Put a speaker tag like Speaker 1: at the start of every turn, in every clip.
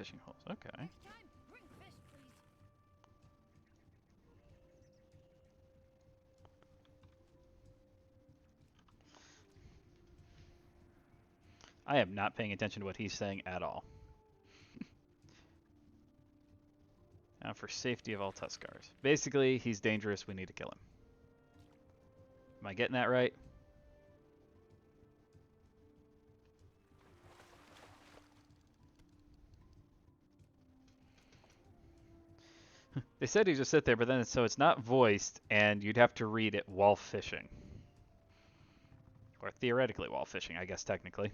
Speaker 1: fishing holes. Okay. I am not paying attention to what he's saying at all. Now for safety of all Tuskars. Basically, he's dangerous. We need to kill him. Am I getting that right? They said you just sit there, but then so it's not voiced, and you'd have to read it while fishing. Or theoretically while fishing, I guess, technically.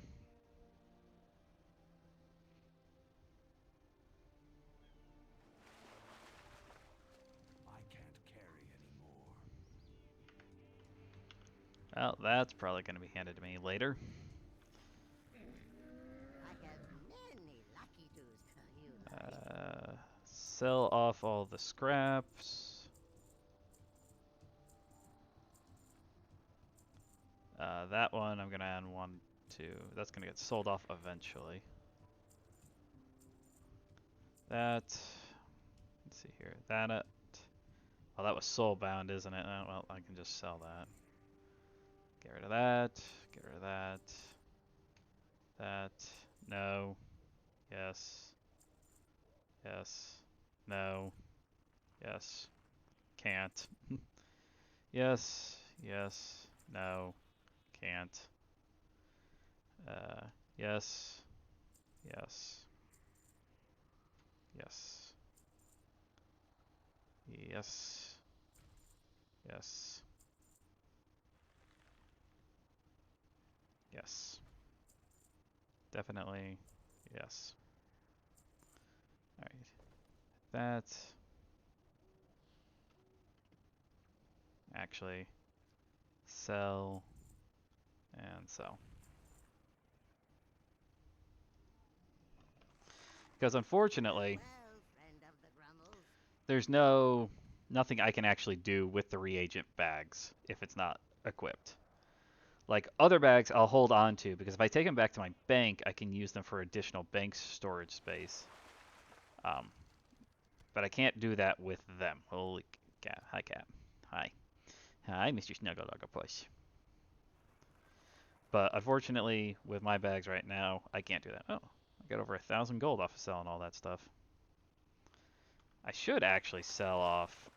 Speaker 2: I can't carry anymore.
Speaker 1: Well, that's probably going to be handed to me later. Sell off all the scraps. That one, I'm going to add 1, 2. That's going to get sold off eventually. That. Let's see here. That. Oh, that was soulbound, isn't it? Well, I can just sell that. Get rid of that. Get rid of that. That. No. Yes. Yes. No. Yes. Can't. Yes. Yes. No. Can't. Yes. Yes. Yes. Yes. Yes. Yes. Definitely. Yes. Alright. That. Actually. Sell. And sell. Because unfortunately, there's nothing I can actually do with the reagent bags if it's not equipped. Like other bags I'll hold on to because if I take them back to my bank, I can use them for additional bank storage space. But I can't do that with them. Holy cat. Hi, cat. Hi. Hi, Mr. Snuggledoggerpuss. But unfortunately, with my bags right now, I can't do that. Oh, I got over 1,000 gold off of selling all that stuff. I should actually sell off.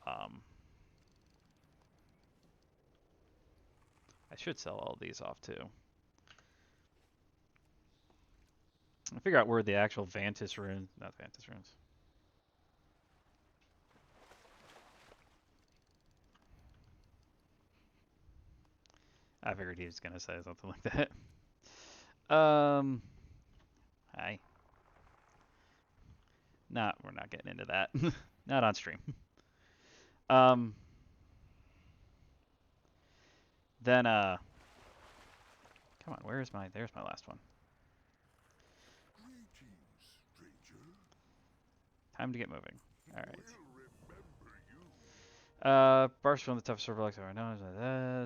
Speaker 1: I should sell all these off too. I figure out where the actual Vantis runes, not Vantis runes. I figured he was gonna say something like that. Hi. We're not getting into that. Not on stream. Then come on, there's my last one. Time to get moving. All right. Barst from the toughest survivors ever known as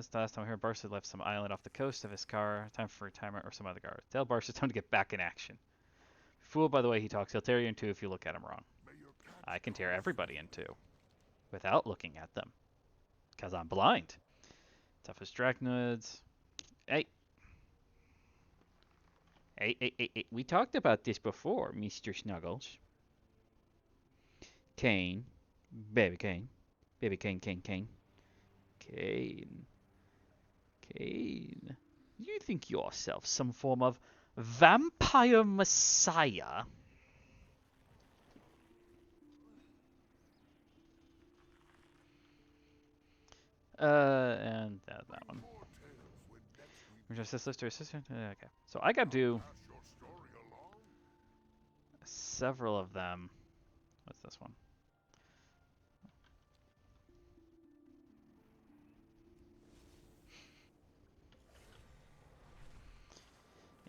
Speaker 1: this. Last time I heard Barst had left some island off the coast of his car. Time for retirement or some other guard. Tell Barst it's time to get back in action. Fooled by the way he talks, he'll tear you in two if you look at him wrong. I can tear everybody in two without looking at them. Because I'm blind. Toughest Draconids. Hey. Hey. We talked about this before, Mr. Snuggles. Kane. Baby Kane. Baby Kane. Kane. You think yourself some form of vampire messiah? And that one. Just this list or assistant? Okay. So I got to do several of them. What's this one?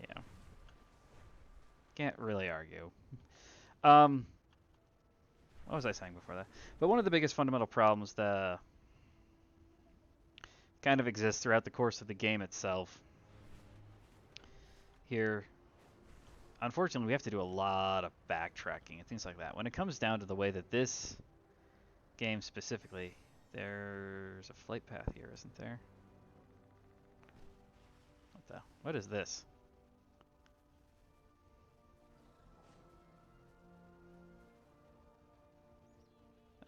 Speaker 1: Yeah. Can't really argue. What was I saying before that? But one of the biggest fundamental problems that kind of exists throughout the course of the game itself. Here, unfortunately, we have to do a lot of backtracking and things like that. When it comes down to the way that this game specifically, there's a flight path here, isn't there? What is this?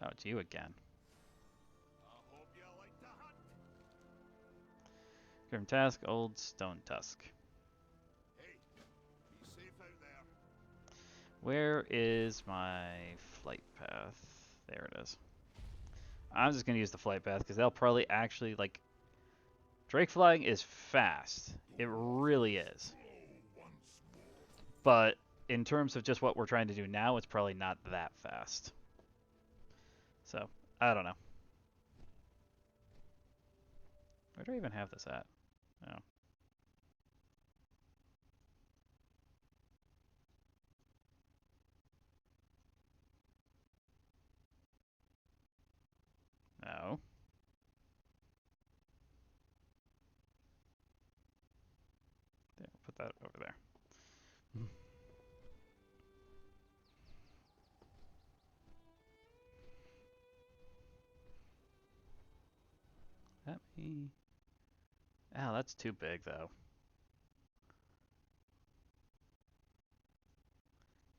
Speaker 1: Oh, it's you again.
Speaker 2: I hope you like to hunt.
Speaker 1: Grim Task, Old Stone Tusk.
Speaker 2: Hey, be safe out there.
Speaker 1: Where is my flight path? There it is. I'm just gonna use the flight path because they'll probably actually like. Drake flying is fast. It really is. But in terms of just what we're trying to do now, it's probably not that fast. So, I don't know. Where do I even have this at? Oh. No. There, put that over there. Let me... Oh, that's too big, though.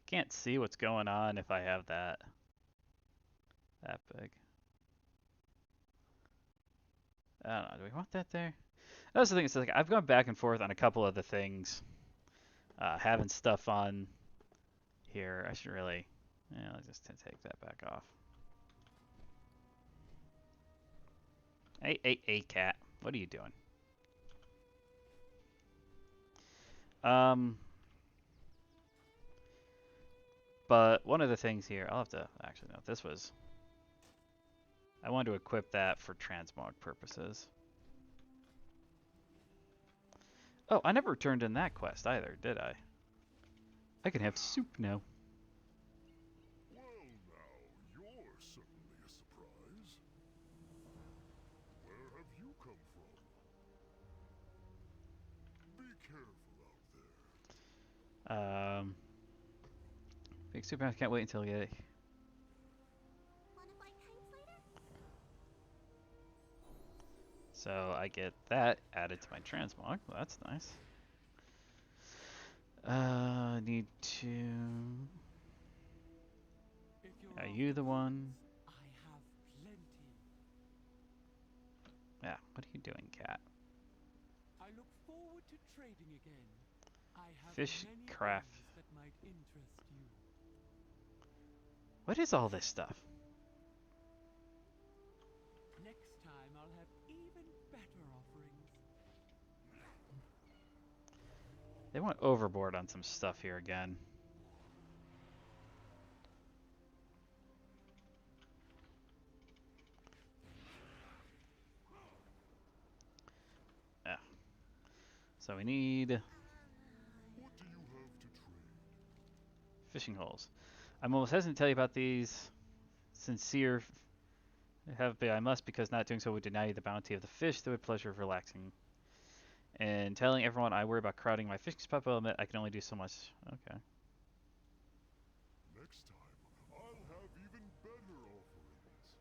Speaker 1: Can't see what's going on if I have that big. I don't know. Do we want that there? That's the thing. It's like I've gone back and forth on a couple of the things. Having stuff on here. I should really... Yeah, let's just take that back off. Hey, cat. What are you doing? Um... But one of the things here... I'll have to... Actually, no. This was... I wanted to equip that for transmog purposes. Oh, I never turned in that quest either, did I? I can have soup now.
Speaker 2: Well, now, you're certainly a surprise. Where have you come from? Be careful out there.
Speaker 1: Big soup house, can't wait until you get it.
Speaker 3: Wanna fight kites later?
Speaker 1: So I get that added to my transmog. Well, that's nice. Need to... Are you the one?
Speaker 4: I have plenty.
Speaker 1: Yeah, what are you doing, cat?
Speaker 4: I look forward to trading again. I have
Speaker 1: Fish
Speaker 4: many
Speaker 1: craft.
Speaker 4: things that might interest you.
Speaker 1: What is all this stuff?
Speaker 4: Next time I'll have even better offerings.
Speaker 1: They went overboard on some stuff here again. Yeah. So we need
Speaker 2: What do you have to trade?
Speaker 1: fishing holes. I'm almost hesitant to tell you about these. Sincere I must, because not doing so would deny you the bounty of the fish, the pleasure of relaxing. And telling everyone I worry about crowding my fishing spot, but I'll admit I can only do so much. Okay.
Speaker 2: Next time, I'll have even better offerings.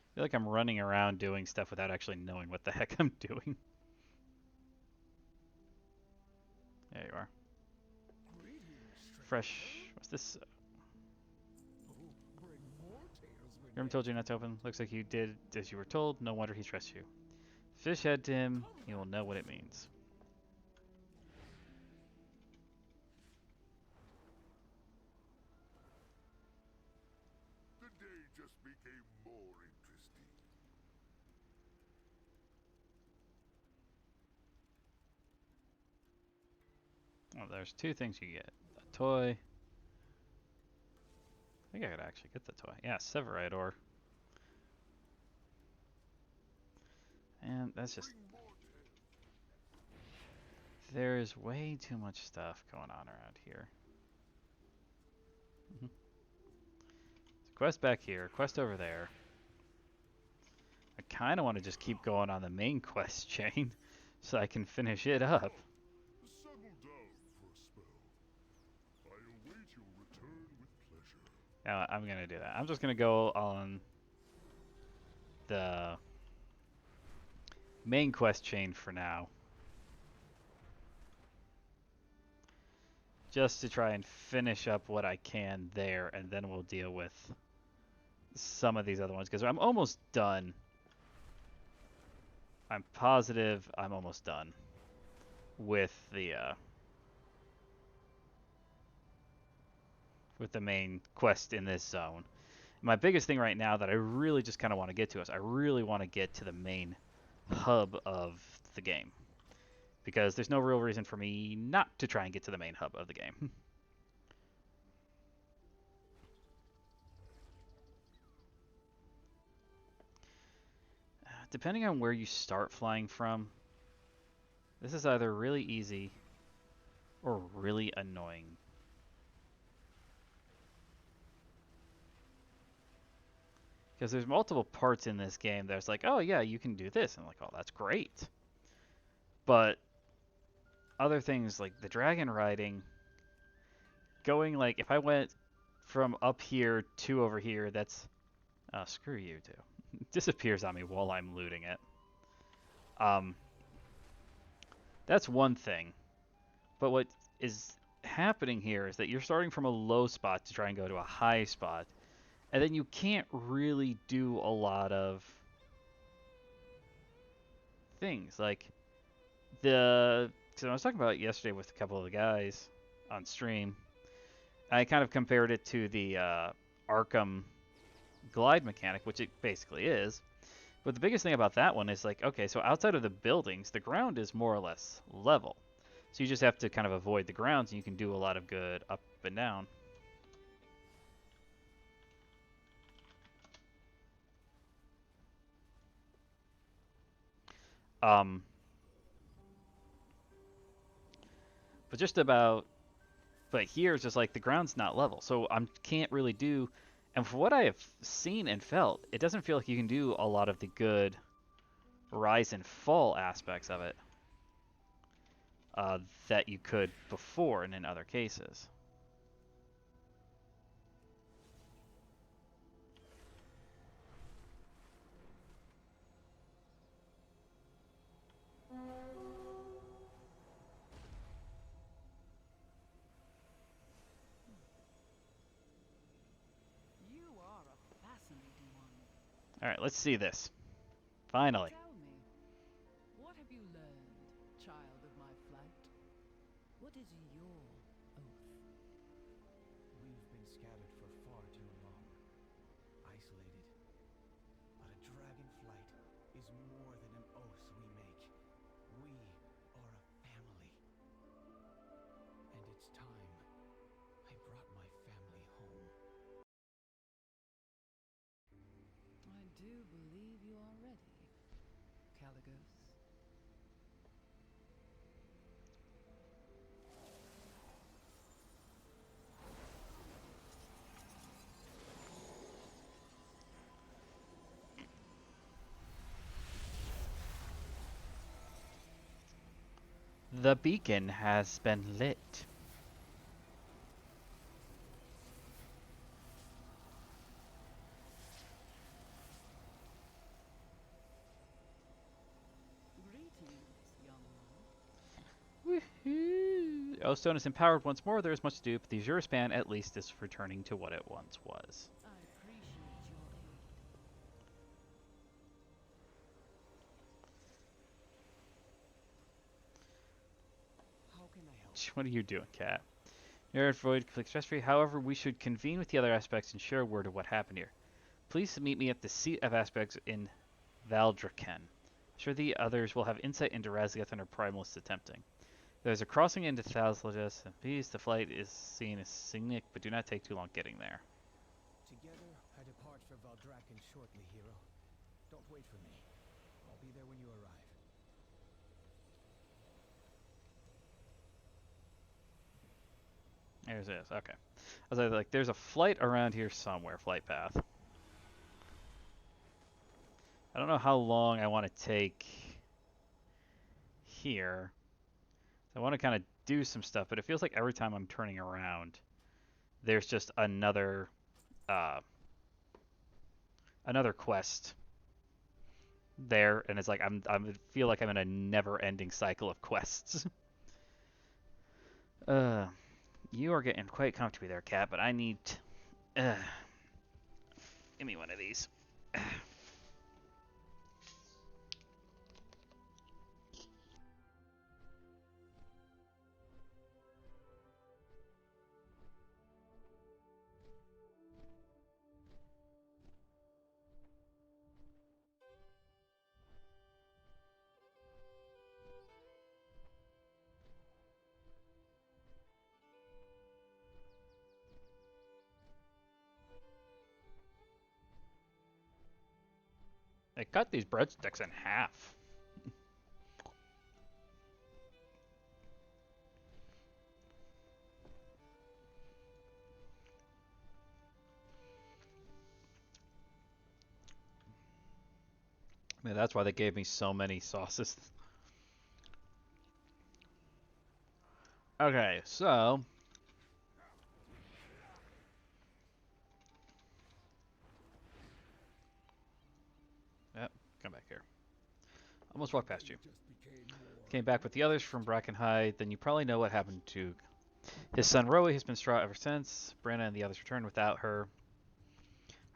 Speaker 1: I feel like I'm running around doing stuff without actually knowing what the heck I'm doing. There you are. Fresh. What's this?
Speaker 4: Bring more tales when
Speaker 1: Grim told you not to open. Looks like you did as you were told. No wonder he trusts you. Fish head to him. He will know what it means.
Speaker 2: The day just became more interesting.
Speaker 1: Oh, there's two things you get. A toy. I think I could actually get the toy. Yeah, Severite ore. And that's just...
Speaker 2: Bring more tales.
Speaker 1: There is way too much stuff going on around here. Quest back here, quest over there. I kind of want to just keep going on the main quest chain so I can finish it up.
Speaker 2: Settle down for a spell. I await your return with pleasure.
Speaker 1: Now, I'm going to do that. I'm just going to go on the main quest chain for now. Just to try and finish up what I can there, and then we'll deal with some of these other ones, because I'm almost done. I'm positive I'm almost done with the main quest in this zone. My biggest thing right now that I really just kind of want to get to is I really want to get to the main hub of the game, because there's no real reason for me not to try and get to the main hub of the game. Depending on where you start flying from, this is either really easy or really annoying. Because there's multiple parts in this game that's like, oh yeah, you can do this. And I'm like, oh, that's great. But other things like the dragon riding, going like, if I went from up here to over here, that's, oh, screw you too. It disappears on me while I'm looting it. That's one thing. But what is happening here is that you're starting from a low spot to try and go to a high spot. And then you can't really do a lot of things. Like, so I was talking about it yesterday with a couple of the guys on stream. I kind of compared it to the Arkham glide mechanic, which it basically is. But the biggest thing about that one is like, okay, so outside of the buildings, the ground is more or less level. So you just have to kind of avoid the grounds, and you can do a lot of good up and down. But just about, but here it's just like the ground's not level, so I can't really do. And for what I have seen and felt, it doesn't feel like you can do a lot of the good rise and fall aspects of it that you could before and in other cases.
Speaker 4: You are a fascinating one.
Speaker 1: All right, let's see this. Finally.
Speaker 4: Tell me, what have you learned, child of my flight? What is your oath?
Speaker 5: We've been scattered for far too long, isolated. But a dragon flight is more than an oath we make. We are a family. And it's time I brought my family home.
Speaker 4: I do believe you are ready, Caligos.
Speaker 1: The beacon has been lit.
Speaker 4: Greetings, young one.
Speaker 1: Woohoo! Ozstone is empowered once more. There is much to do, but the Azure Span at least is returning to what it once was.
Speaker 4: I appreciate your aid.
Speaker 5: How can I help?
Speaker 1: What are you doing, Cat? You're at Void Conflict Stress Free. However, we should convene with the other aspects and share a word of what happened here. Please meet me at the seat of aspects in Valdrekken. I'm sure the others will have insight into Razgeth and her primalists attempting. There's a crossing into Thalagis and Peace. The flight is seen as scenic, but do not take too long getting there.
Speaker 5: Together, I depart for Valdrekken shortly, hero. Don't wait for me. I'll be there when you arrive.
Speaker 1: There's this. Okay. I was like, there's a flight around here somewhere. Flight path. I don't know how long I want to take here. I want to kind of do some stuff, but it feels like every time I'm turning around, there's just uh, another quest there, and it's like I feel like I'm in a never-ending cycle of quests. uh, you are getting quite comfy there, cat, but I need. Give me one of these. They cut these breadsticks in half. I mean, that's why they gave me so many sauces. Okay, so yep, come back here. Almost walked past you. Came back with the others from Brackenhide. Then you probably know what happened to his son Rowie. Has been distraught ever since. Branna and the others returned without her.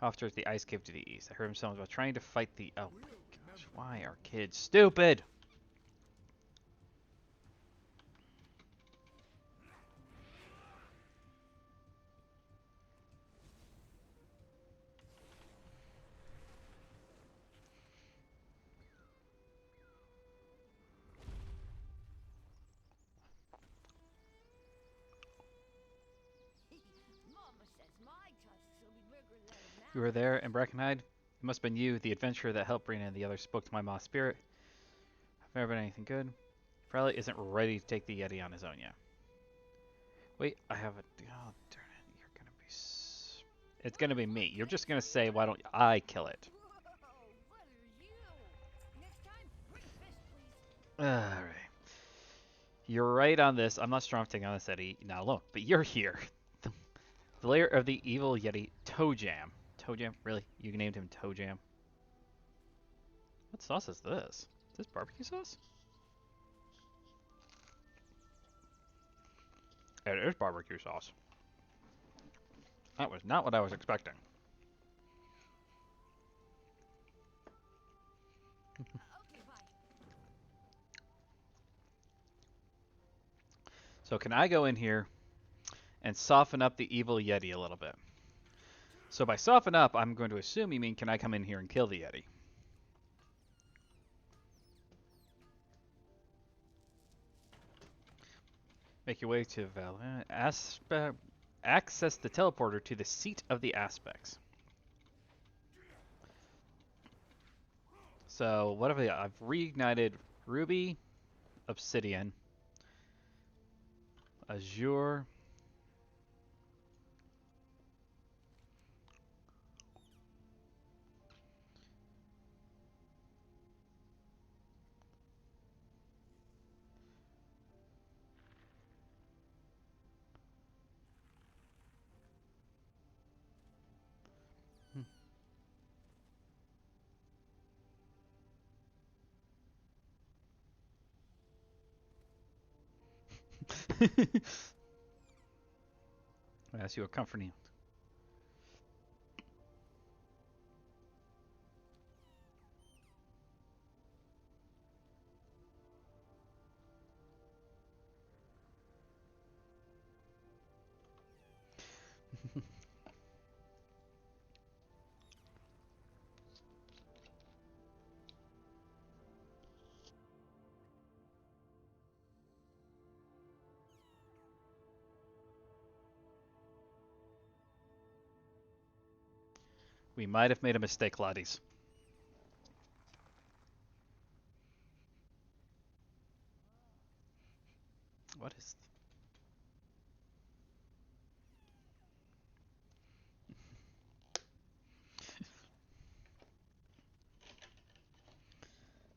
Speaker 1: After the ice cave to the east. I heard him someone about trying to fight the. Oh my gosh, why are kids stupid?
Speaker 3: Mama says my tusks will be bigger than a
Speaker 1: You were there in Brackenhide? It must have been you, the adventurer that helped Brina and the others. Spoke to my moss spirit. I've never been anything good. Probably isn't ready to take the Yeti on his own yet. Wait, I have a. Oh, darn it. You're gonna be. It's gonna be me. You're just gonna say, why don't I kill it?
Speaker 3: Whoa, what are you? Next time, quick fist, please.
Speaker 1: Alright. You're right on this. I'm not strong taking on this Eddie not alone, but you're here. The lair of the evil Yeti, Toe Jam. Toe Jam? Really? You named him Toe Jam? What sauce is this? Is this barbecue sauce? It is barbecue sauce. That was not what I was expecting.
Speaker 3: Okay, bye.
Speaker 1: So can I go in here and soften up the evil Yeti a little bit? So by soften up, I'm going to assume you mean can I come in here and kill the Yeti? Make your way to access the teleporter to the seat of the aspects. So what have I've reignited Ruby, Obsidian, Azure. I ask you a comforting. We might have made a mistake, laddies. What is?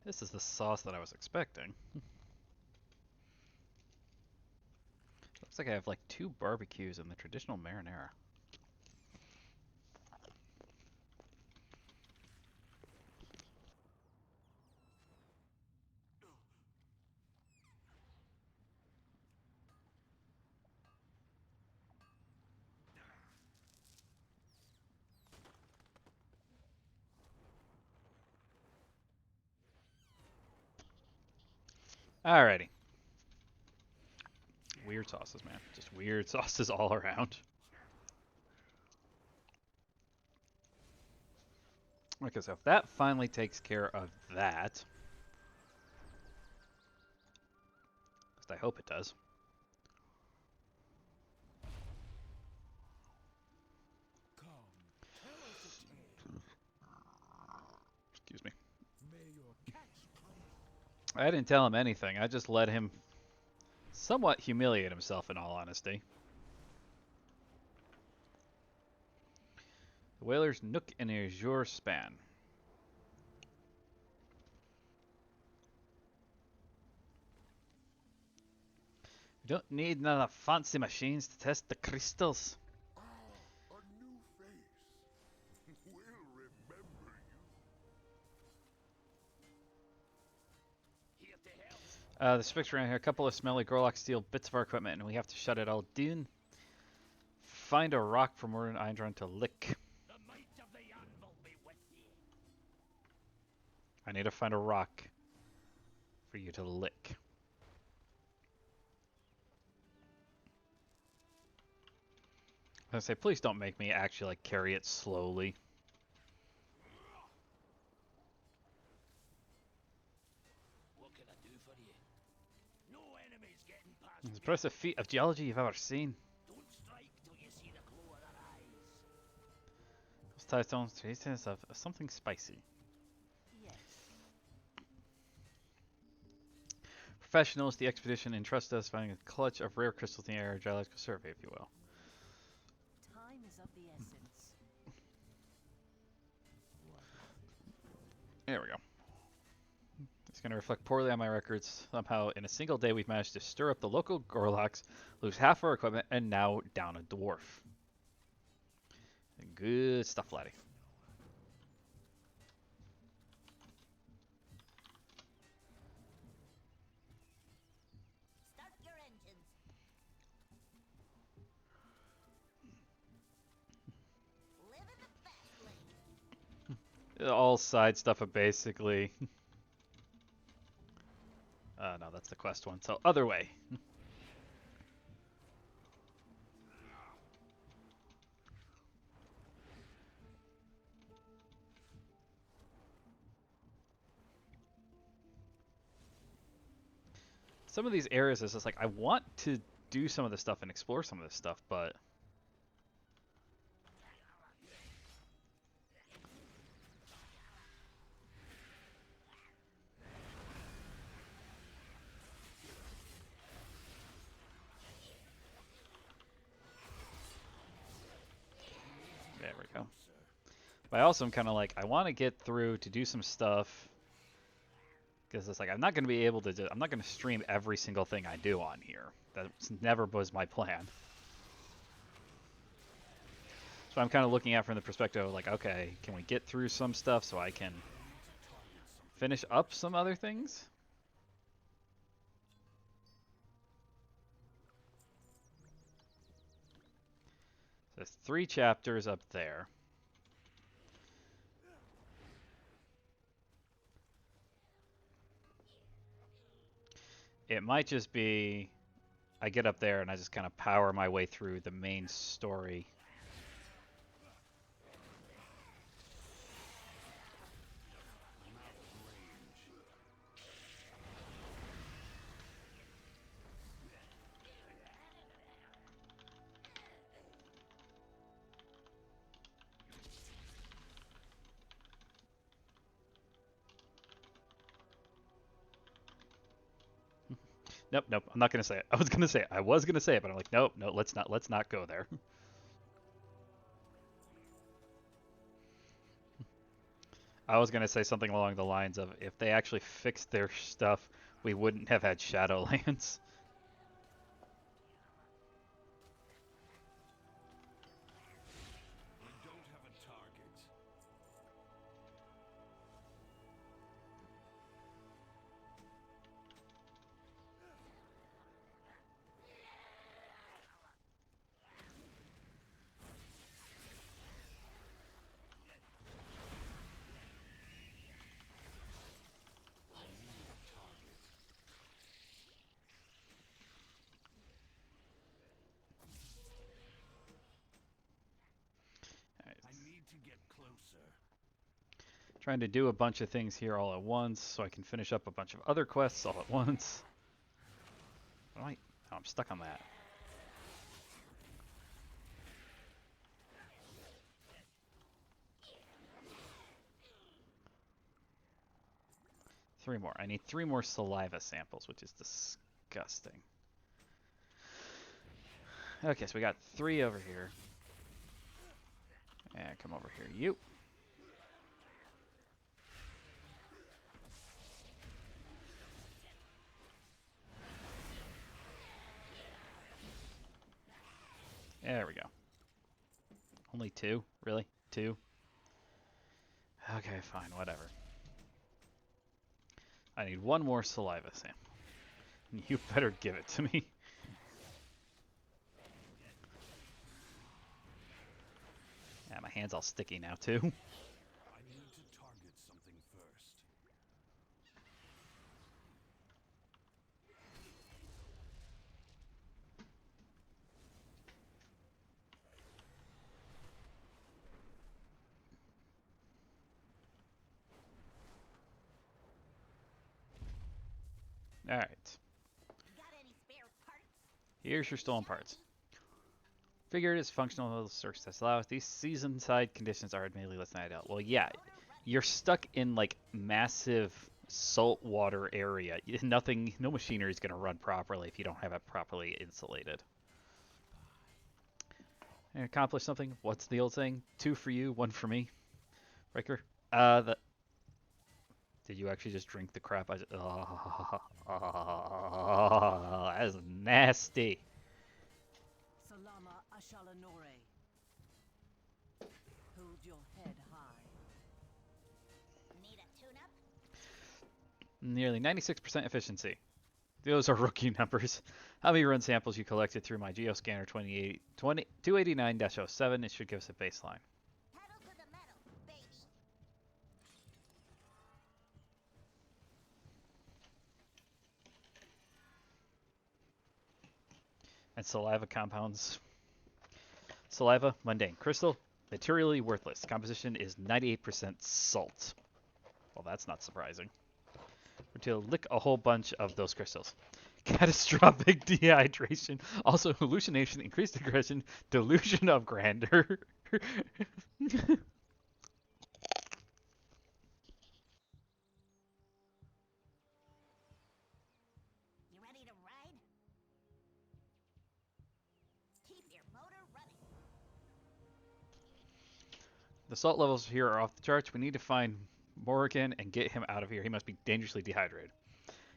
Speaker 1: This is the sauce that I was expecting. Looks like I have like 2 barbecues and the traditional marinara. Alrighty. Weird sauces, man. Just weird sauces all around. Okay, so if that finally takes care of that, at least I hope it does.
Speaker 5: Come, tell us a tale.
Speaker 1: Excuse me.
Speaker 5: May your catch come.
Speaker 1: I didn't tell him anything. I just let him somewhat humiliate himself, in all honesty. The whaler's nook and azure span. We don't need none of fancy machines to test the crystals.
Speaker 2: Ah, a new face. We'll remember you.
Speaker 1: The specs around here, a couple of smelly Gorlock steal bits of our equipment, and we have to shut it all down. Find a rock for Mordin Eindron to lick.
Speaker 6: The might of the anvil be with thee.
Speaker 1: I need to find a rock for you to lick. I say, please don't make me actually like carry it slowly.
Speaker 6: What can I do for you? No enemies getting past
Speaker 1: It's the
Speaker 6: me.
Speaker 1: impressive feat of geology you've ever seen.
Speaker 6: Don't strike till you see the glow of their eyes.
Speaker 1: Those tie stones traces of something spicy.
Speaker 4: Yes.
Speaker 1: Professionals, the expedition entrusted us finding a clutch of rare crystals in the area, geological survey, if you will.
Speaker 4: Time is of the essence.
Speaker 1: There we go. It's going to reflect poorly on my records. Somehow, in a single day, we've managed to stir up the local Gorlocks, lose half our equipment, and now down a dwarf. Good stuff, laddie.
Speaker 3: Start your engines. Living the fast lane.
Speaker 1: All side stuff, basically. No, that's the quest one. So, other way. Some of these areas is just like, I want to do some of this stuff and explore some of this stuff, but there we go. But I also am kind of like, I want to get through to do some stuff because it's like I'm not going to be able to do, I'm not going to stream every single thing I do on here. That never was my plan. So I'm kind of looking at it from the perspective of like, okay, can we get through some stuff so I can finish up some other things? There's 3 chapters up there. It might just be I get up there and I just kind of power my way through the main story. Nope, nope. I'm not gonna say it. I was gonna say it. I was gonna say it, but I'm like, nope, no. Let's not. Let's not go there. I was gonna say something along the lines of if they actually fixed their stuff, we wouldn't have had Shadowlands.
Speaker 6: We don't have a target.
Speaker 1: Alright,
Speaker 6: I need to get closer.
Speaker 1: trying to do a bunch of things here all at once so I can finish up a bunch of other quests all at once. Right. Oh, I'm stuck on that. Three more. I need 3 more saliva samples, which is disgusting. Okay, so we got 3 over here. And come over here, you. There we go. Only 2? Really? 2? Okay, fine, whatever. I need 1 more saliva sample. You better give it to me. Yeah, my hand's all sticky now, too.
Speaker 6: I need to target something first.
Speaker 1: Alright.
Speaker 3: Got any spare parts?
Speaker 1: Here's your stolen parts. Figure it is functional search tests allow us. These season side conditions are admittedly less than ideal. Well, yeah, you're stuck in like massive saltwater area. Nothing, no machinery is going to run properly if you don't have it properly insulated. And accomplish something. What's the old saying? 2 for you, 1 for me. Riker. Did you actually just drink the crap? That is nasty.
Speaker 4: Salama Ashalanore. Hold your head high.
Speaker 3: Need a tune-up?
Speaker 1: Nearly 96% efficiency. Those are rookie numbers. How many run samples you collected through my geoscanner 289-07? It should give us a baseline.
Speaker 3: Pedal to the metal, baby.
Speaker 1: And saliva compounds. Saliva, mundane. Crystal, materially worthless. Composition is 98% salt. Well, that's not surprising. We're to lick a whole bunch of those crystals. Catastrophic dehydration. Also hallucination, increased aggression, delusion of grandeur.
Speaker 3: You ready to ride? Keep your motor running.
Speaker 1: The salt levels here are off the charts. We need to find Morrigan and get him out of here. He must be dangerously dehydrated.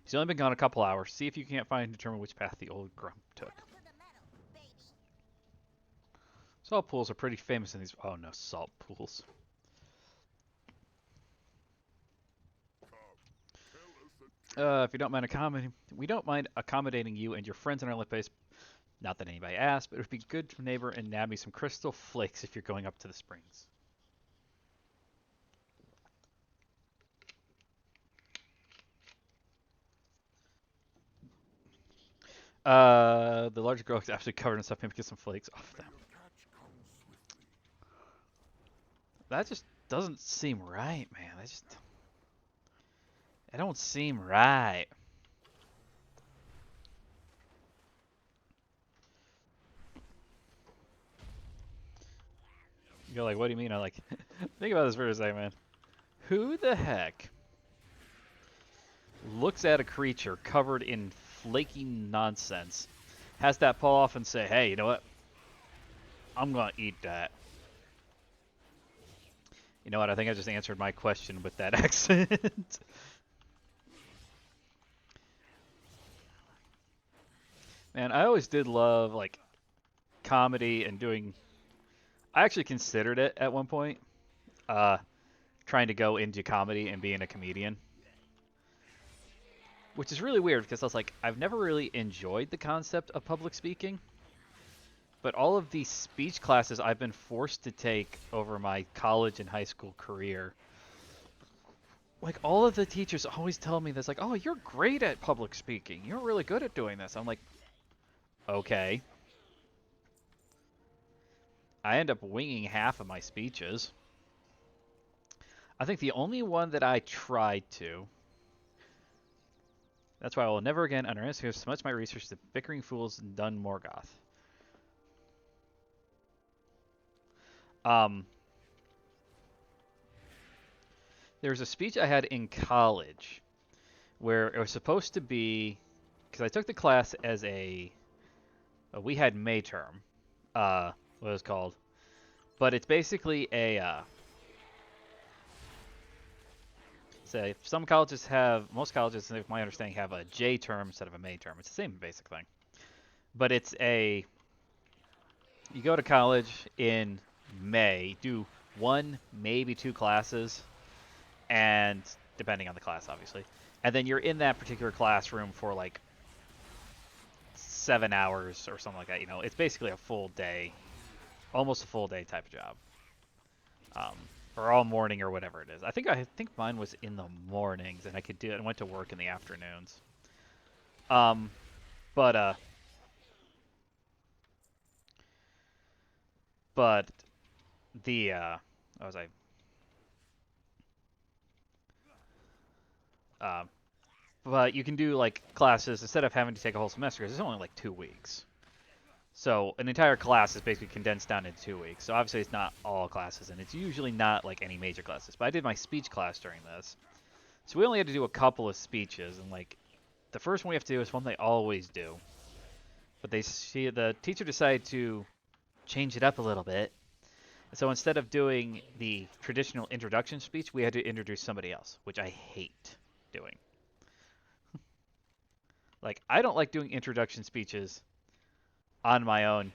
Speaker 1: He's only been gone a couple hours. See if you can't find and determine which path the old grump took.
Speaker 3: Pedal to the metal, baby.
Speaker 1: Salt pools are pretty famous in these. Oh no, salt pools. If you don't mind accommodating, we don't mind accommodating you and your friends in our lit base. Not that anybody asked, but it would be good to neighbor and nab me some crystal flakes if you're going up to the springs. The larger girl is absolutely covered in stuff. Maybe get some flakes off them. That just doesn't seem right, man. It don't seem right. You're like, what do you mean? I like, think about this for a second, man. Who the heck looks at a creature covered in flaky nonsense, has that pull off and say, hey, you know what? I'm gonna eat that. You know what? I think I just answered my question with that accent. Man, I always did love like comedy and doing. I actually considered it at one point, uh, trying to go into comedy and being a comedian, which is really weird because I was like, I've never really enjoyed the concept of public speaking, but all of these speech classes I've been forced to take over my college and high school career, like all of the teachers always tell me this, like, "Oh, you're great at public speaking. You're really good at doing this." I'm like, "Okay." I end up winging half of my speeches. I think the only one that I tried to. That's why I will never again underestimate so much my research to bickering fools in Dun Morgoth. Um, there was a speech I had in college where it was supposed to be, because I took the class as we had May term, what it was called, but it's basically say some colleges have, most colleges, my understanding, have a J term instead of a May term. It's the same basic thing, but you go to college in May, do one, maybe two classes, and depending on the class, obviously. And then you're in that particular classroom for like 7 hours or something like that. You know, it's basically a full day, almost a full day type of job, or all morning or whatever it is. I think mine was in the mornings, and I could do it. And went to work in the afternoons. Um, but uh, but the what was I? Um, but you can do like classes instead of having to take a whole semester because it's only like 2 weeks. So an entire class is basically condensed down into 2 weeks. So obviously it's not all classes, and it's usually not like any major classes. But I did my speech class during this, so we only had to do a couple of speeches, and like the first one we have to do is one they always do. But the teacher decided to change it up a little bit. So instead of doing the traditional introduction speech, we had to introduce somebody else, which I hate doing. Like, I don't like doing introduction speeches on my own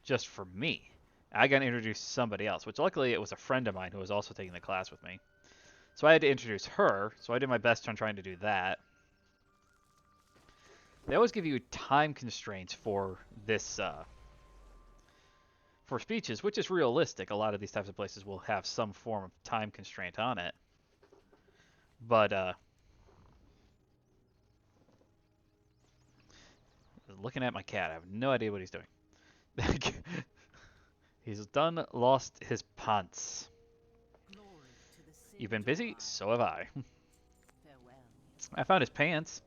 Speaker 1: just for me. I got to introduce somebody else, which luckily it was a friend of mine who was also taking the class with me. So I had to introduce her, so I did my best on trying to do that. They always give you time constraints for this, for speeches, which is realistic. A lot of these types of places will have some form of time constraint on it. But, looking at my cat, I have no idea what he's doing. He's lost his pants.
Speaker 4: Glory to the Cid
Speaker 1: You've been busy?
Speaker 4: Divine.
Speaker 1: So have I.
Speaker 4: Farewell.
Speaker 1: I found his pants.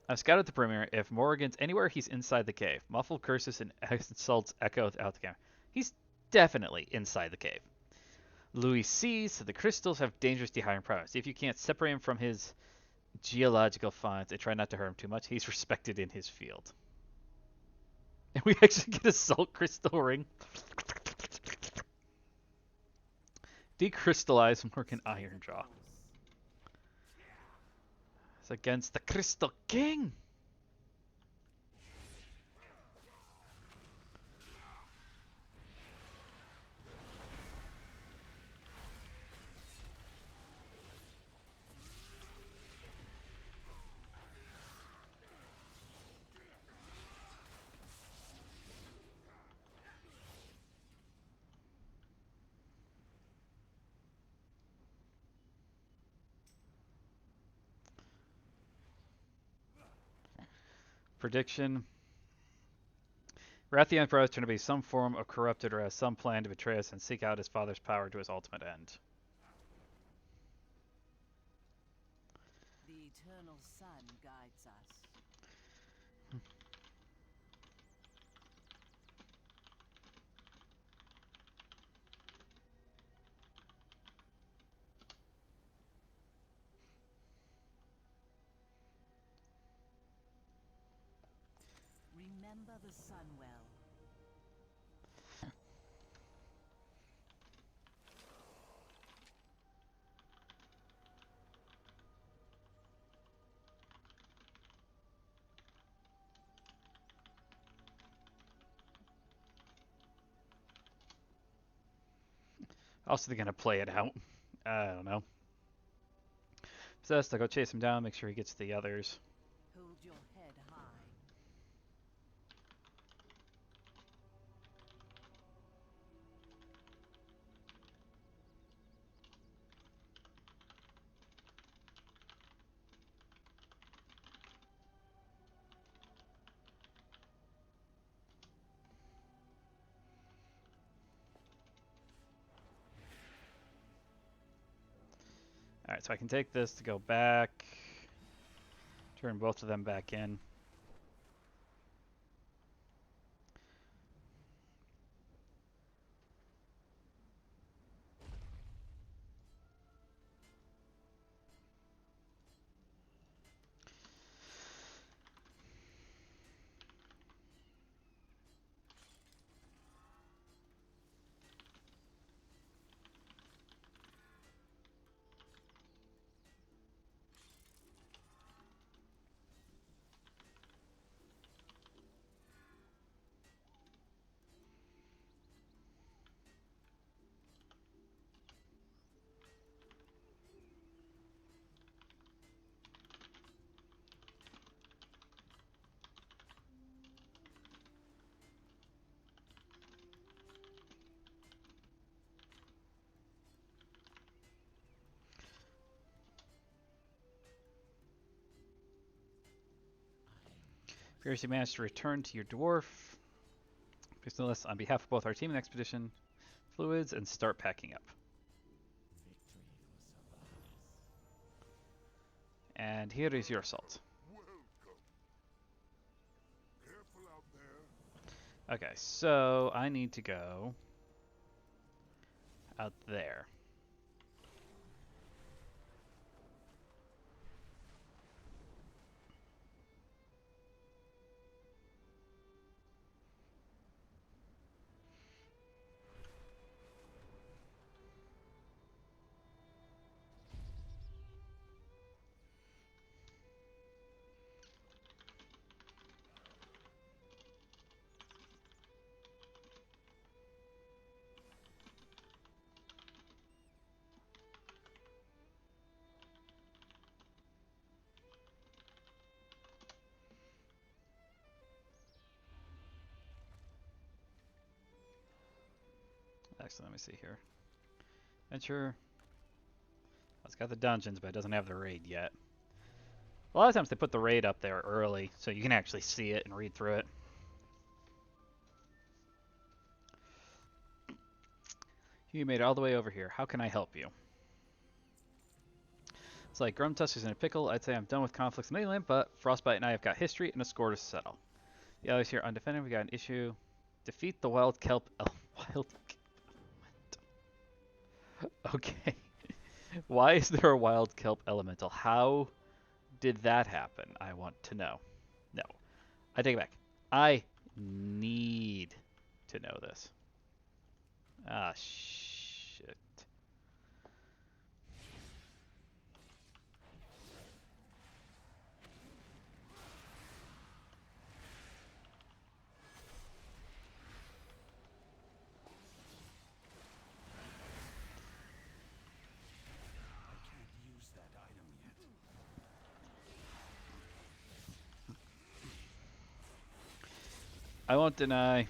Speaker 1: I've scouted the perimeter. If Morrigan's anywhere, he's inside the cave. Muffled curses and insults echo out the camera. He's definitely inside the cave. Louis sees the crystals have dangerous dehydrating properties. If you can't separate him from his geological finds and try not to hurt him too much, he's respected in his field. And we actually get a salt crystal ring. Decrystallize Morgan Ironjaw. It's against the Crystal King. Prediction. Rathian Emperor is trying to be some form of corrupted or has some plan to betray us and seek out his father's power to his ultimate end.
Speaker 4: The eternal sun guides us. Remember the Sunwell.
Speaker 1: Also, they're gonna play it out. I don't know. Possessed, I'll go chase him down, make sure he gets the others.
Speaker 4: Hold your head high.
Speaker 1: Alright, so I can take this to go back. Turn both of them back in. Appears you managed to return to your dwarf. Please note this on behalf of both our team and expedition fluids and start packing up. And here is your salt.
Speaker 2: Welcome. Careful out there.
Speaker 1: Okay, so I need to go out there. Actually, let me see here. Venture. It's got the dungeons, but it doesn't have the raid yet. A lot of times they put the raid up there early, so you can actually see it and read through it. You made it all the way over here. How can I help you? It's like Grumtusk is in a pickle. I'd say I'm done with conflicts in mainland, but Frostbite and I have got history and a score to settle. The others here undefended. We got an issue. Defeat the wild kelp. Wild. Okay. Why is there a wild kelp elemental? How did that happen? I want to know. No. I take it back. I need to know this. Ah, shit.
Speaker 5: I can't use that item yet.
Speaker 1: I won't deny.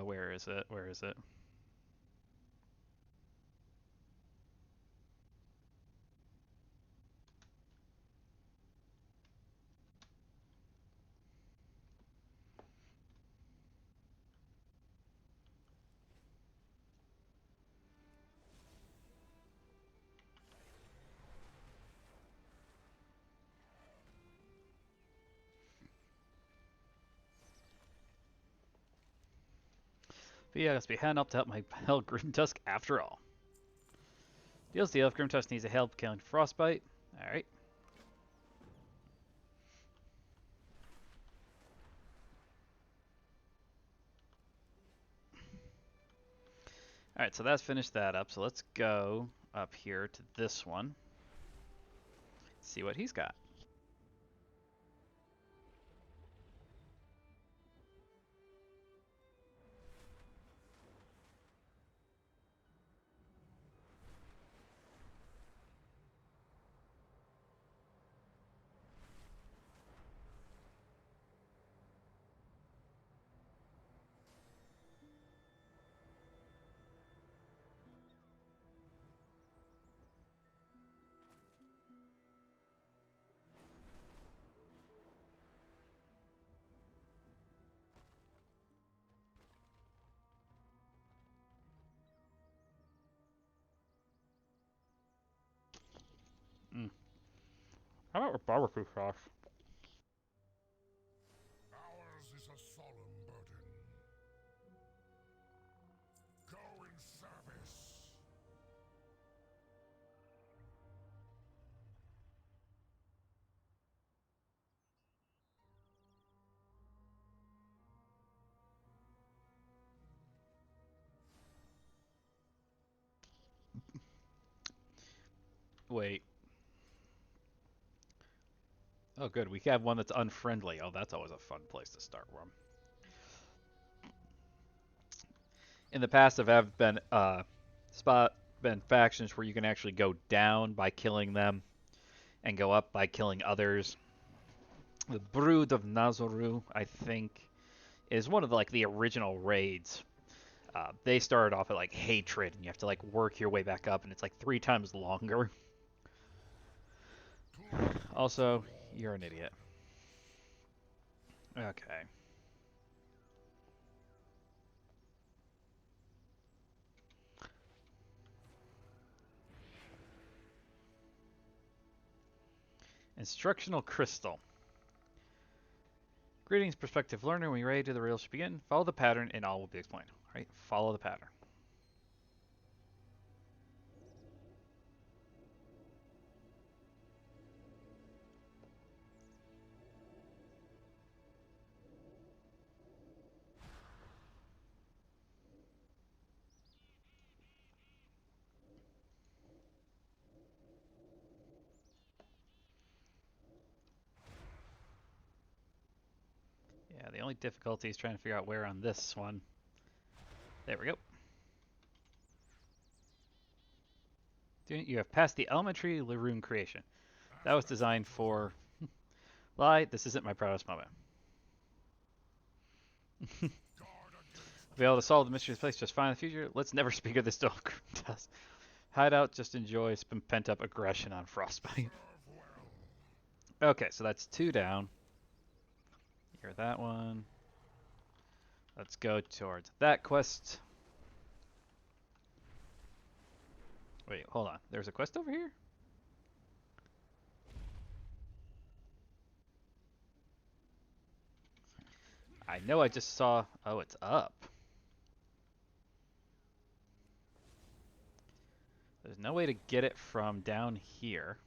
Speaker 1: Where is it? Where is it? But yeah, I guess we had up to help my pal Grimtusk after all. Deals deal. If Grimtusk needs a help killing Frostbite. Alright. Alright, so that's finished that up. So let's go up here to this one. See what he's got. Mm. How about barbecue sauce?
Speaker 2: Ours is a solemn burden. Go in service.
Speaker 1: Wait. Oh, good. We have one that's unfriendly. Oh, that's always a fun place to start from. In the past, there have been been factions where you can actually go down by killing them and go up by killing others. The Brood of Nazoru, I think, is one of the original raids. They started off at like hatred, and you have to like work your way back up, and it's like 3 times longer. Also, you're an idiot. Okay. Instructional Crystal. Greetings, prospective learner. When you're ready to the real should begin. Follow the pattern, and all will be explained. All right, follow the pattern. Yeah, the only difficulty is trying to figure out where on this one. There we go. You have passed the elementary rune creation. That was designed for... Lie, this isn't my proudest moment. Be able to solve the mystery of the place just fine in the future. Let's never speak of this to Grimtusk. Hideout just enjoys some pent-up aggression on Frostbite. Okay, so that's 2 down. Hear that one. Let's go towards that quest. Wait, hold on. There's a quest over here? I know I just saw... Oh, it's up. There's no way to get it from down here.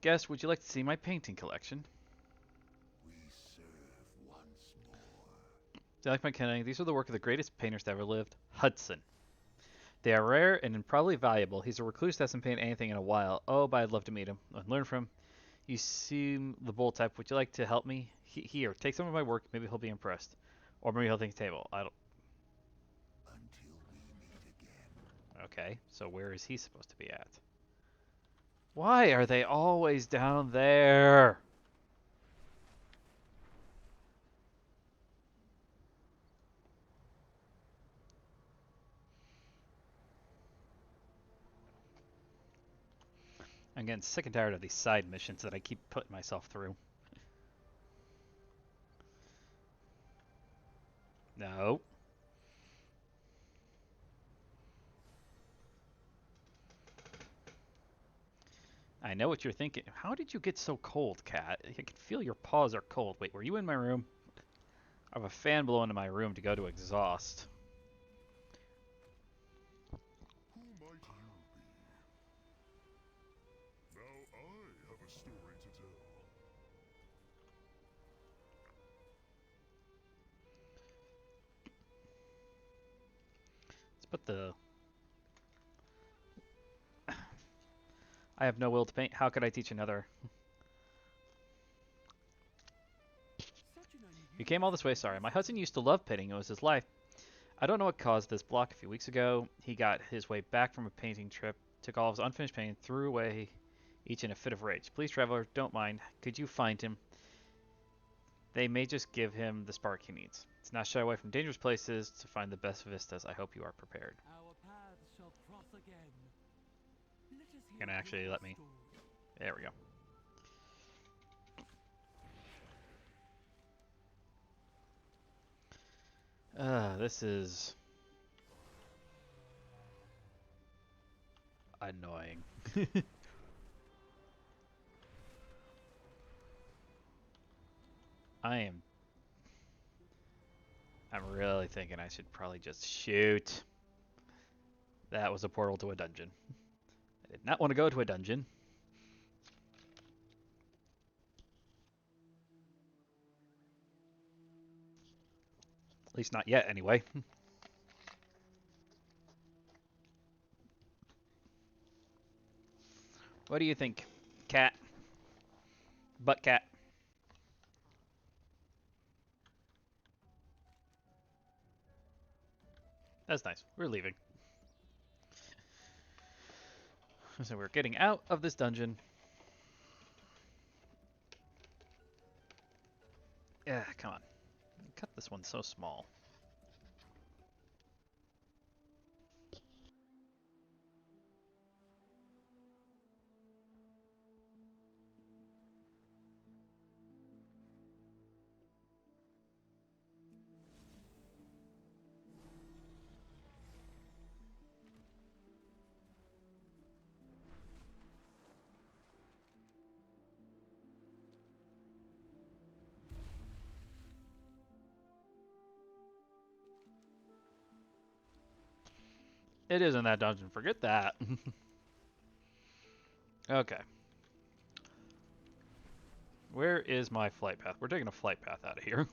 Speaker 1: Guest, would you like to see my painting collection?
Speaker 2: We serve once more.
Speaker 1: Do you like my painting? These are the work of the greatest painters that ever lived, Hudson. They are rare and probably valuable. He's a recluse that hasn't painted anything in a while. Oh, but I'd love to meet him and learn from him. You seem the bull type. Would you like to help me? Here, take some of my work. Maybe he'll be impressed. Or maybe he'll think table. I don't...
Speaker 2: Until we meet again.
Speaker 1: Okay, so where is he supposed to be at? Why are they always down there? I'm getting sick and tired of these side missions that I keep putting myself through. No. I know what you're thinking. How did you get so cold, Cat? I can feel your paws are cold. Wait, were you in my room? I have a fan blowing in my room to go to exhaust.
Speaker 2: Who might you be? Now I have a story to tell.
Speaker 1: Let's put the... I have no will to paint. How could I teach another?
Speaker 5: Such an
Speaker 1: You came all this way, sorry. My husband used to love painting. It was his life. I don't know what caused this block a few weeks ago. He got his way back from a painting trip, took all of his unfinished painting, threw away each in a fit of rage. Please, traveler, don't mind. Could you find him? They may just give him the spark he needs. It's not shy away from dangerous places to find the best vistas. I hope you are prepared.
Speaker 4: Our paths shall cross again. Let us
Speaker 1: You're gonna actually let me. There we go. This is annoying. I'm really thinking I should probably just shoot. That was a portal to a dungeon. I did not want to go to a dungeon. At least not yet, anyway. What do you think, cat? Butt cat. That's nice. We're leaving. So we're getting out of this dungeon. Yeah, come on. Cut this one so small. It is in that dungeon. Forget that. Okay. Where is my flight path? We're taking a flight path out of here.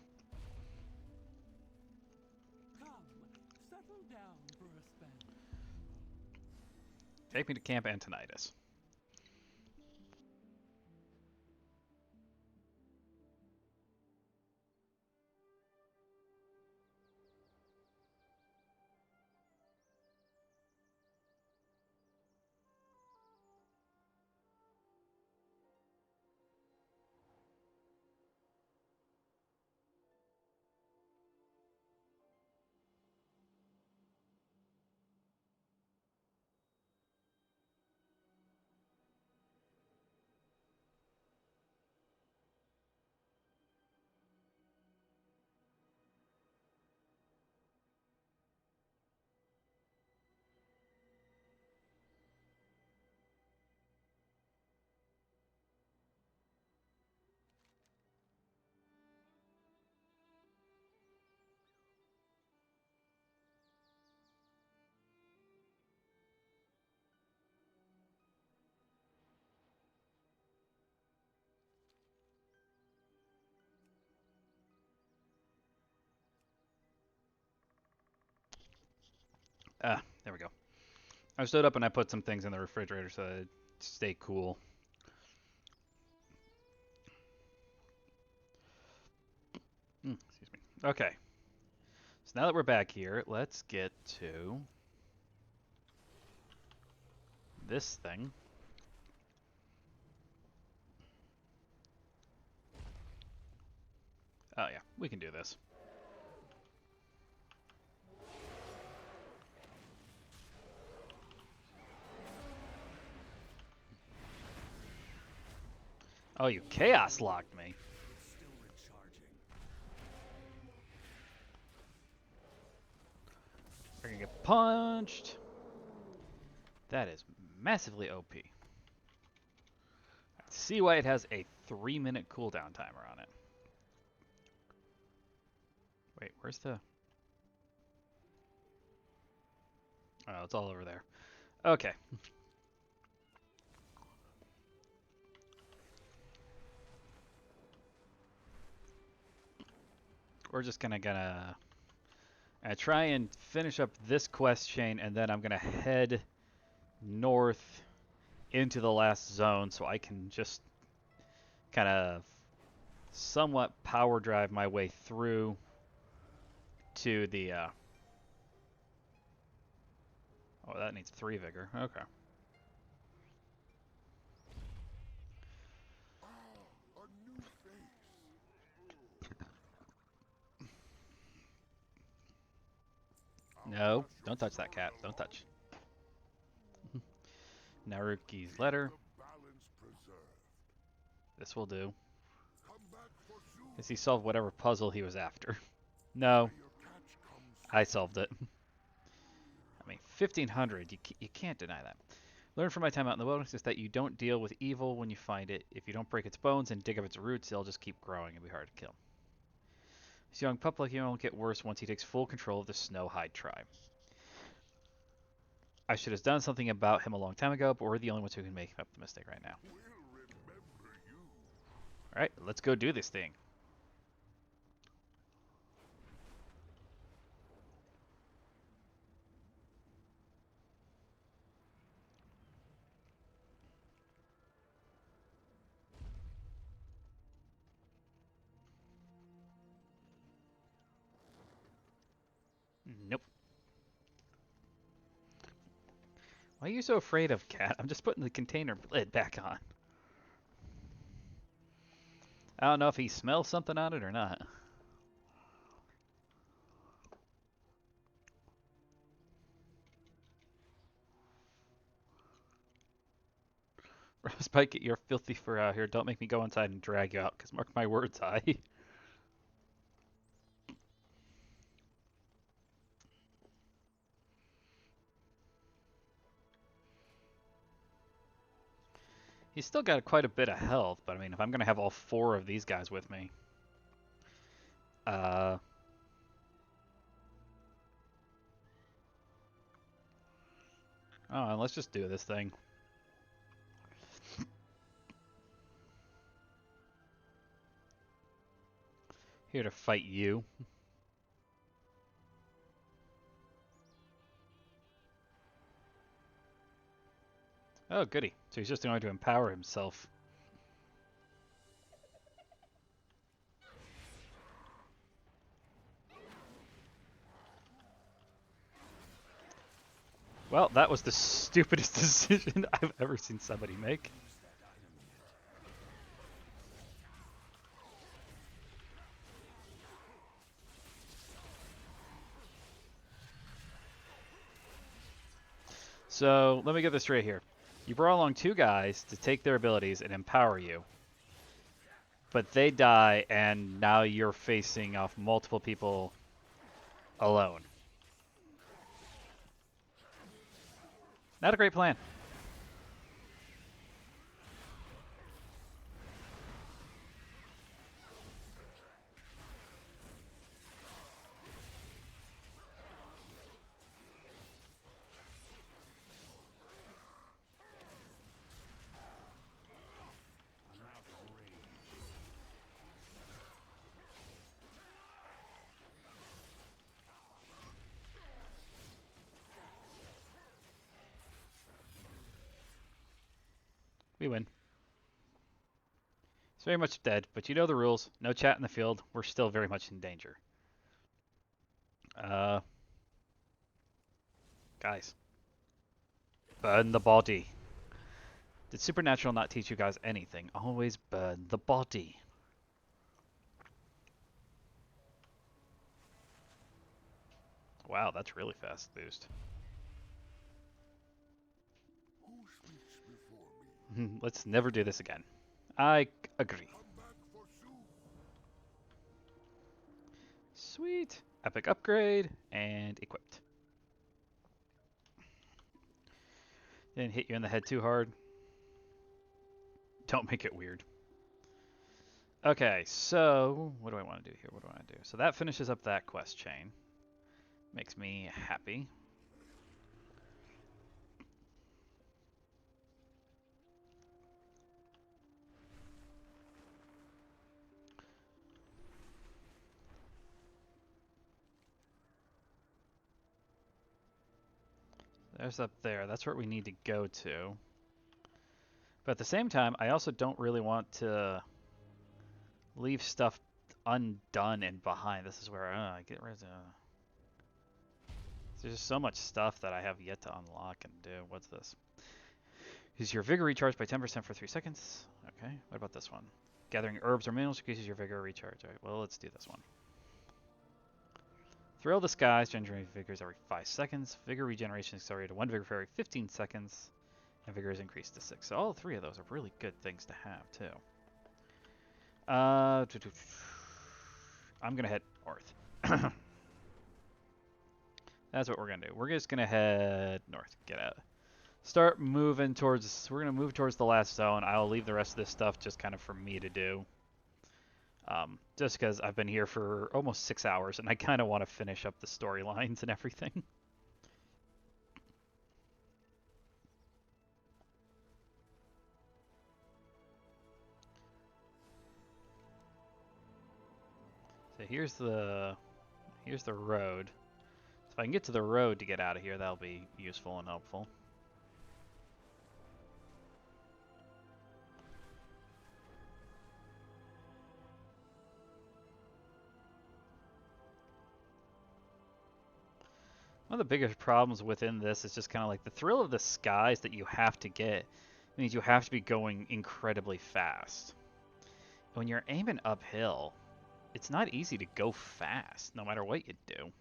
Speaker 4: Come, settle down for a spell.
Speaker 1: Take me to Camp Antonidas. Ah, there we go. I stood up and I put some things in the refrigerator so that it stay cool. Excuse me. Okay. So now that we're back here, let's get to this thing. Oh yeah, we can do this. Oh, you chaos locked me.
Speaker 5: It's still recharging.
Speaker 1: We're gonna get punched. That is massively OP. See why it has a 3-minute cooldown timer on it. Wait, where's the... Oh, it's all over there. Okay. We're just gonna try and finish up this quest chain, and then I'm gonna head north into the last zone so I can just kind of somewhat power drive my way through to the oh, that needs 3 vigor. Okay.
Speaker 2: A new face.
Speaker 1: No, don't touch that cat. Don't touch. Naruki's letter.
Speaker 2: The balance preserved.
Speaker 1: This will do.
Speaker 2: Come back for soon.
Speaker 1: Does he solve whatever puzzle he was after? No,
Speaker 2: Your catch comes
Speaker 1: I solved it. I mean, 1500, you can't deny that. Learn from my time out in the wilderness is that you don't deal with evil when you find it. If you don't break its bones and dig up its roots, it'll just keep growing and be hard to kill. This young pup like you won't get worse once he takes full control of the Snowhide tribe. I should have done something about him a long time ago, but we're the only ones who can make up the mistake right now.
Speaker 2: will remember you.
Speaker 1: Alright, let's go do this thing. Nope. Why are you so afraid of, cat? I'm just putting the container lid back on. I don't know if he smells something on it or not. Spike, you're a filthy fur out here. Don't make me go inside and drag you out, because mark my words, I. He's still got quite a bit of health, but I mean, if I'm going to have all 4 of these guys with me. Oh, and let's just do this thing. Here to fight you. Oh, goody. So he's just going to empower himself. Well, that was the stupidest decision I've ever seen somebody make. So, let me get this straight here. You brought along 2 guys to take their abilities and empower you. But they die, and now you're facing off multiple people alone. Not a great plan. We win. It's very much dead, but you know the rules. No chat in the field. We're still very much in danger. Guys. Burn the body. Did Supernatural not teach you guys anything? Always burn the body. Wow, that's really fast boost.
Speaker 2: Who speaks before me?
Speaker 1: Let's never do this again. I agree.
Speaker 2: Come back for soon.
Speaker 1: Sweet. Epic upgrade and equipped. Didn't hit you in the head too hard. Don't make it weird. Okay, so what do I want to do here? What do I want to do? So that finishes up that quest chain. Makes me happy. There's up there. That's where we need to go to. But at the same time, I also don't really want to leave stuff undone and behind. This is where I get rid of. There's just so much stuff that I have yet to unlock and do. What's this? Is your vigor recharged by 10% for 3 seconds? Okay. What about this one? Gathering herbs or minerals increases your vigor recharge. Alright, well, let's do this one. Thrill the skies, generating vigors every 5 seconds. Vigor regeneration is accelerated to 1 vigor for every 15 seconds. And vigor is increased to 6. So all 3 of those are really good things to have, too. I'm going to head north. That's what we're going to do. We're just going to head north. Get out. Start moving towards... We're going to move towards the last zone. I'll leave the rest of this stuff just kind of for me to do. Just because I've been here for almost 6 hours, and I kind of want to finish up the storylines and everything. So here's the road. So if I can get to the road to get out of here, that'll be useful and helpful. One of the biggest problems within this is just kind of like the thrill of the skies that you have to get. It means you have to be going incredibly fast. When you're aiming uphill, it's not easy to go fast, no matter what you do.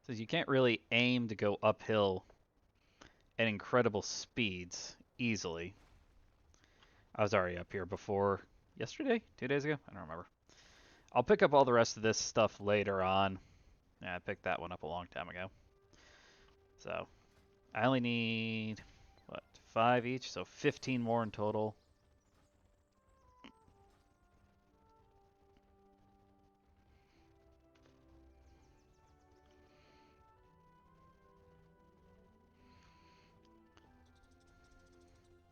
Speaker 1: So you can't really aim to go uphill at incredible speeds easily. I was already up here before yesterday, 2 days ago, I don't remember. I'll pick up all the rest of this stuff later on. Yeah, I picked that one up a long time ago. So I only need, what, 5 each? So 15 more in total.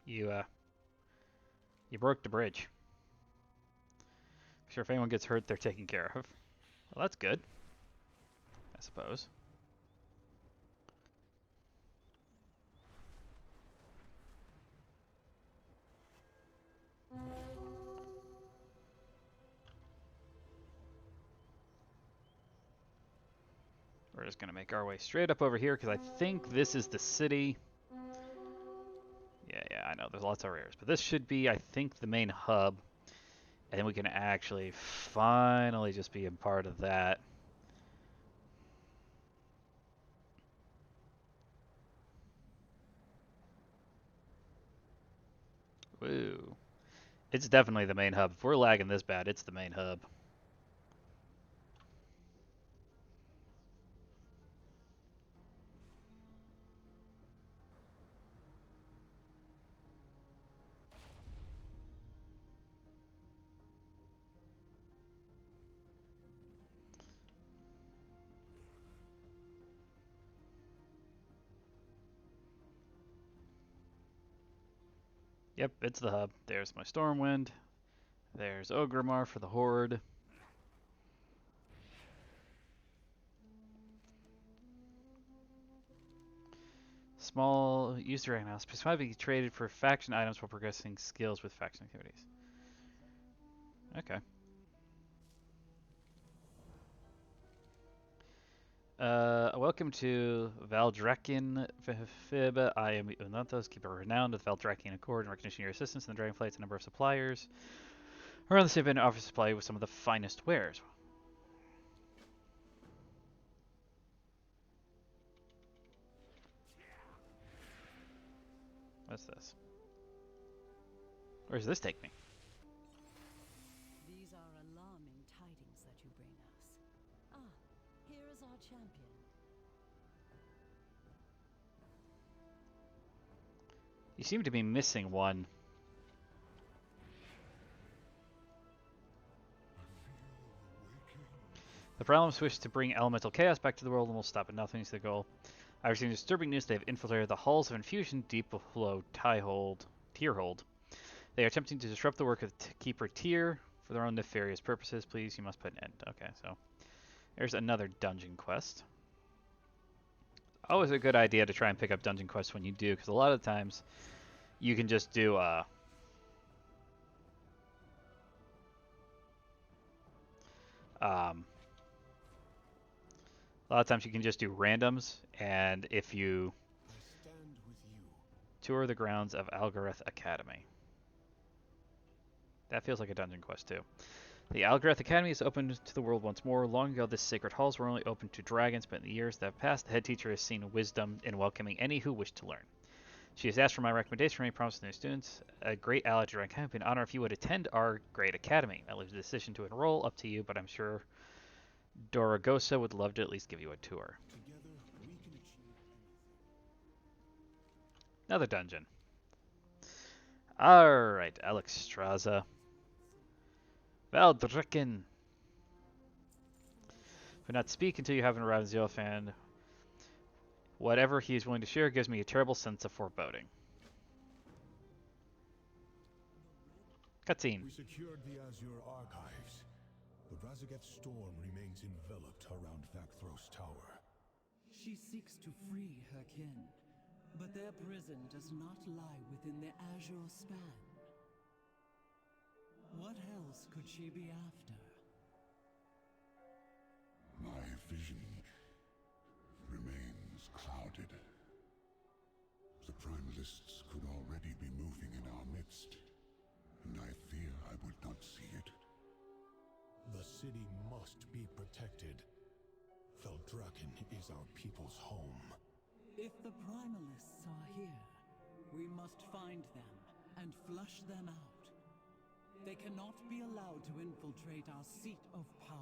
Speaker 1: You broke the bridge. Sure, if anyone gets hurt, they're taken care of. Well, that's good, I suppose. We're just going to make our way straight up over here because I think this is the city. Yeah, I know. There's lots of areas. But this should be, I think, the main hub. And then we can actually finally just be a part of that. Woo. It's definitely the main hub. If we're lagging this bad, it's the main hub. Yep, it's the hub. There's my Stormwind. There's Ogrimmar for the Horde. Small user right now, specifically traded for faction items while progressing skills with faction activities. Okay. Welcome to Valdrekken, Fib. I am Unanthos, keeper renowned with Valdrekken Accord, and recognition of your assistance in the Dragonflights, a number of suppliers around the city and offer supply with some of the finest wares. What's this? Where does this take me?
Speaker 4: These are alarming tidings that you bring us. our champion?
Speaker 1: You seem to be missing one. The Realms wish to bring elemental chaos back to the world and will stop at nothing is the goal. I've received disturbing news they have infiltrated the halls of infusion deep below Tierhold. They are attempting to disrupt the work of Keeper Tier for their own nefarious purposes. Please, you must put an end. Okay, so there's another dungeon quest. Always a good idea to try and pick up dungeon quests when you do, because a lot of times you can just do a lot of times you can just do randoms, and if you
Speaker 2: I stand with you.
Speaker 1: tour the grounds of Algareth Academy. That feels like a dungeon quest too. The Algareth Academy is opened to the world once more. Long ago, this sacred halls were only open to dragons, but in the years that have passed, the head teacher has seen wisdom in welcoming any who wish to learn. She has asked for my recommendation for any promising new students. A great ally to Dragon would be an honor if you would attend our great academy. I leave the decision to enroll up to you, but I'm sure Doragosa would love to at least give you a tour.
Speaker 2: Together, we can achieve anything.
Speaker 1: Another dungeon. Alright, Alexstrasza. Valdrekken. Do not speak until you have an arrived Zealfan. Whatever he is willing to share gives me a terrible sense of foreboding. Cutscene.
Speaker 2: We secured the Azure archives, but Razageth's storm remains enveloped around Vakthros Tower.
Speaker 4: She seeks to free her kin, but their prison does not lie within the Azure span. What else could she be after?
Speaker 2: My vision remains clouded. The Primalists could already be moving in our midst, and I fear I would not see it. The city must be protected. Valdrekken is our people's home.
Speaker 4: If the Primalists are here, we must find them and flush them out. They cannot be allowed to infiltrate our seat of power.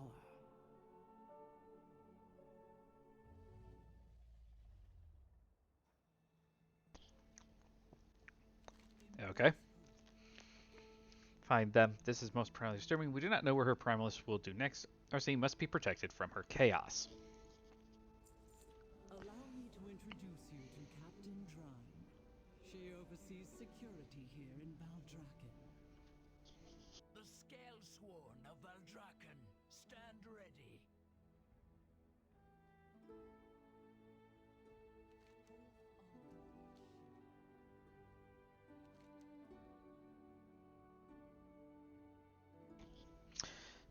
Speaker 1: Okay. Find them. This is most primarily disturbing. We do not know where her primalist will do next. Our city must be protected from her chaos.
Speaker 4: Allow me to introduce you to Captain Drine. She oversees security here in Valdrekken.
Speaker 6: The Scalesworn of Valdrekken, stand ready.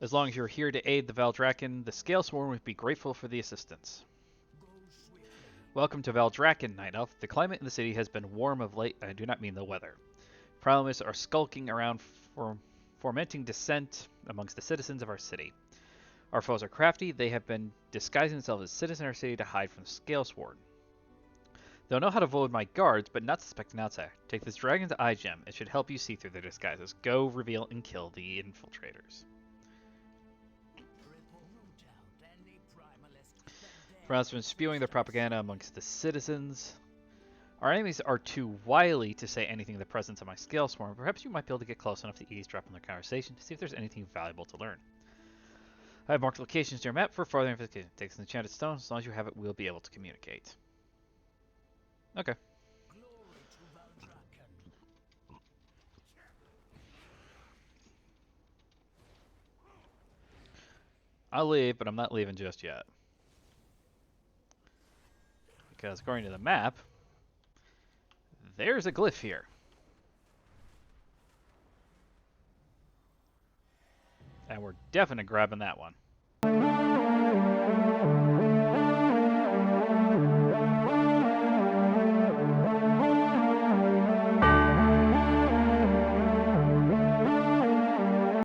Speaker 1: As long as you're here to aid the Valdrekken, the Scalesworn would be grateful for the assistance.
Speaker 6: Go swiftly.
Speaker 1: Welcome to Valdrekken, Night Elf. The climate in the city has been warm of late. I do not mean the weather. Primalists are skulking around, fomenting dissent amongst the citizens of our city. Our foes are crafty. They have been disguising themselves as citizens of our city to hide from the Scalesworn. They'll know how to avoid my guards, but not suspect an outsider. Take this dragon's eye gem. It should help you see through their disguises. Go, reveal, and kill the infiltrators.
Speaker 6: Root out any Primalist that dares
Speaker 1: Primalists have been spewing their propaganda amongst the citizens. Our enemies are too wily to say anything in the presence of my Scalesworn. Perhaps you might be able to get close enough to eavesdrop on their conversation to see if there's anything valuable to learn. I have marked locations to your map for further investigation. Take an enchanted stone. As long as you have it, we'll be able to communicate. Okay.
Speaker 6: glory to Valdrekken.
Speaker 1: I'll leave, but I'm not leaving just yet. Because according to the map, there's a glyph here. And we're definitely grabbing that one.